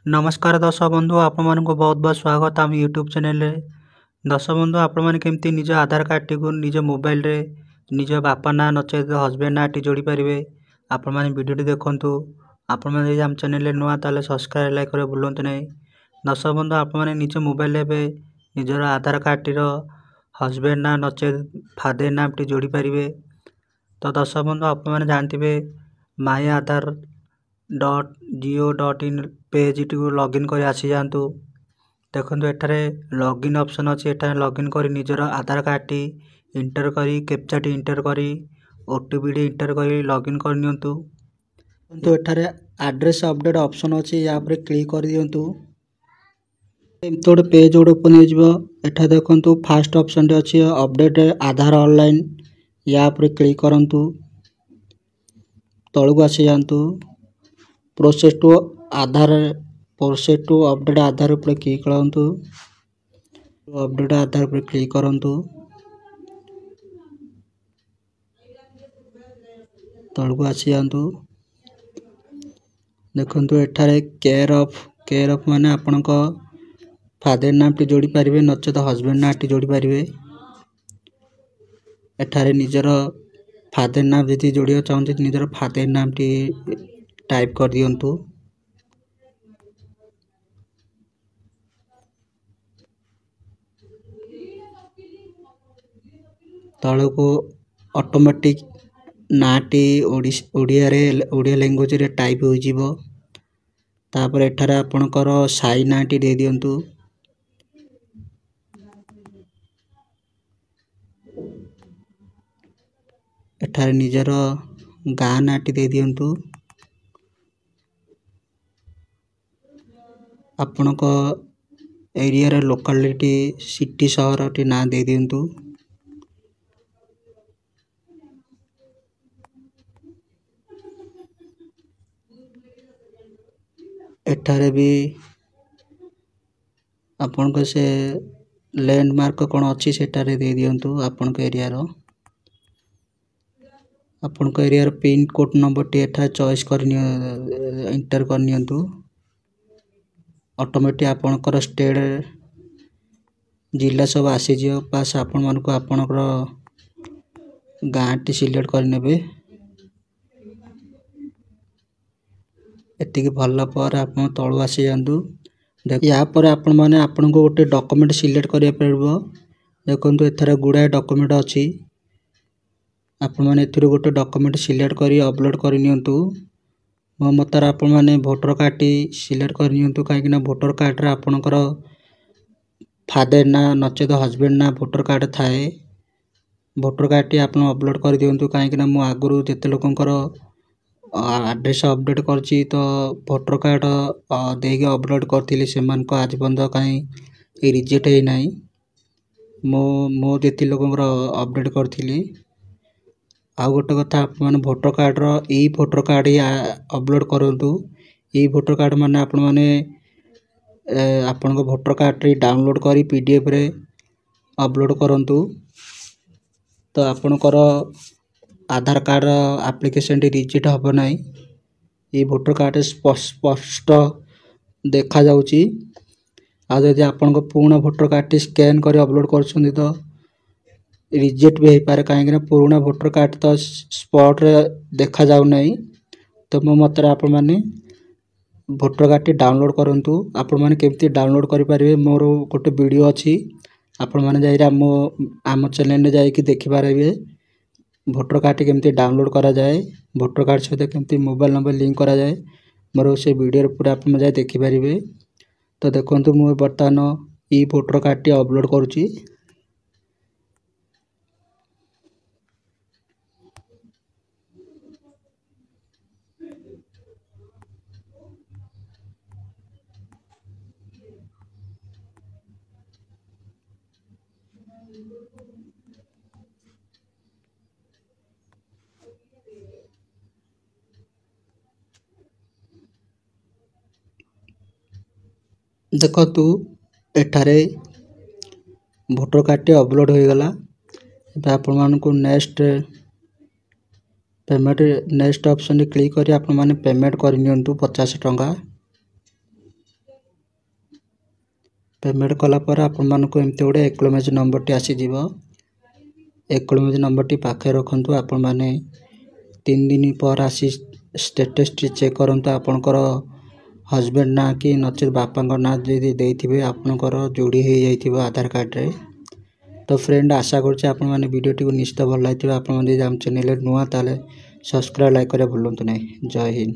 नमस्कार दर्शक बंधु आपण मानक बहुत बहुत स्वागत आम यूट्यूब चैनल रे। दर्शक बंधु आपण मैंने केमती निज आधार कार्ड टी को निज मोबाइल रे निज बापा ना नचेत हस्बैंड ना टी जोड़ी पारे। आपण मैंने वीडियो टी देखंतु। आपण मैंने आम चैनल रे नुआ ताले सब्सक्राइब लाइक करे भूलंतु नहीं। दर्शक बंधु आपण मैंने निज मोबाइल रे निजर आधार कार्ड टी रो हस्बैंड ना नचेत फादर नाम टी जोड़ी पारे। तो दर्शक बंधु आपण मैंने जानते my Aadhaar .go.in page T login कर आसी जातु। देखो एठारे लॉगिन ऑप्शन अच्छी एठारे लॉगिन कर निजर आधार कार्ड टी इंटर करी कैप्चा टी इंटर करी ओटीपी टी इंटर करी लॉगिन कर नियंतु। तो एठारे एड्रेस अपडेट ऑप्शन अच्छी या पर क्लिक कर दियंतु। एमती गोटे पेज गोटे ओपन हो एठा देखंतु फास्ट ऑप्शन टे अच्छी अपडेट आधार ऑनलाइन या पर क्लिक करंतु। तळକୁ आसी जांतु प्रोसेस टू अपडेट आधार पर क्लिक करंतु। अपडेट आधार पर क्लिक करंतु। तळକୁ आसी जांतु। देखंतु एठारे केयर ऑफ माने आपनक फादर नाम टी जोड़ी पारिबे नचेत हस्बैंड नाम टी जोड़ी पारिबे। एठारे निजर फादर नाम जति जोड़िया चाहते निजर फादर नाम टी टाइप कर दियंतु। तळको ऑटोमेटिक नाटी ओडिया लैंग्वेज रे टाइप हो जिवो। तापर एठारे आपनकर साई नाटी दे दियंतु। एठारे निजर गाँ नाटी दे दियंतु। आपनक एरिया रे लोकालिटी सिटी शहर टी ना दे दियंतु। एठारे भी आपन को से लैंडमार्क कौन अच्छी सेटारे दे दियंतु। आपन को एरिया रो आपन को एरिया रो पिन कोड नंबर टी एठा चॉइस कर इंटर कर नियंतु। ऑटोमेटिक आपन को स्टेट जिला सब आसी जियो पास आपन मन को आपन को गाँ टी सिलेक्ट कर नेबे। एतिक भल्ला पर आपन तळु आसी जांतु। या पर आपन माने आपन को गोटे डॉक्यूमेंट सिलेक्ट करिया परबो। देखंतु एथरा गुडा डॉक्यूमेंट अछि। आपन माने एथिरो गोटे डॉक्यूमेंट सिलेक्ट करी अपलोड कर नियंतु। मो मतार आपन माने वोटर कार्ड टी सिलेक्ट कर नियंतु काहे कि ना वोटर कार्ड रे आपन कर फादर ना नचेत हस्बैंड ना वोटर कार्ड थाए। वोटर कार्ड टी आपन अपलोड कर दियंतु काहे कि ना मो आगुरु जेते लोकंकर एड्रेस अपडेट करछि तो वोटर कार्ड देके अपलोड करथिले सेमान को आज बंद काई रिजेक्ट हे नाही। मो जेते लोकंकर अपडेट करथिले। आ गोटे कथा आप माने वोटर कार्ड रो ई वोटर कार्ड या अपलोड करंतु। ई वोटर कार्ड माने आपन माने आपन को वोटर कार्ड रे डाउनलोड करी पीडीएफ रे अपलोड करंतु। तो आपन कर आधार कार्ड एप्लिकेशन टी रिजेक्ट हबो नाही। ई वोटर कार्ड स्पष्ट देखा जाउची। आ जदि आपन को पूर्ण वोटर कार्ड टी स्कैन करी अपलोड करछन्ती तो रिजेक्ट भी हे पारे काहे कि ना पुराना वोटर कार्ड तो स्पॉट रे देखा जाउ नाही। तो मो मत आपन माने वोटर कार्ड टी डाउनलोड करंतु। आपन माने केमती डाउनलोड करि पारिबे मोर गोटे वीडियो अछि। आपन माने जाई आम चैनल रे जाई कि देखि पारिबे वोटर कार्ड टी केमती डाउनलोड करा जाए। वोटर कार्ड सहित केमती मोबाइल नंबर लिंक करा जाए मोर से वीडियो रे पूरा आपन जाई देखि पारिबे। तो देखंतु मो बर्तमान ई वोटर कार्ड टी अपलोड करूची। देखंतु एठारे वोटर कार्ड टी अपलोड हो गला। एबे आपन मान को नेक्स्ट ऑप्शन रे क्लिक करी आपन माने पेमेंट कर नियंतु 50 टंका। पेमेंट कलापर आपको एमती गोटे एक्नोलेज नंबर आसीज एक्नोलेज नंबर पाखे रखु आपण मैंने 3 दिन पर आसी स्टेटस चेक करूँ आपणकर हजबैंड ना कि नचेत बापा ना जदि आपणकर जोड़ी हो जाइए आधार कार्ड रे। तो फ्रेंड आशा करुँचे आपण मैंने वीडियो को निश्चित भल लगे आप चैनल नुआ ताले सब्सक्राइब लाइक करे भूलु नहीं। जय हिंद।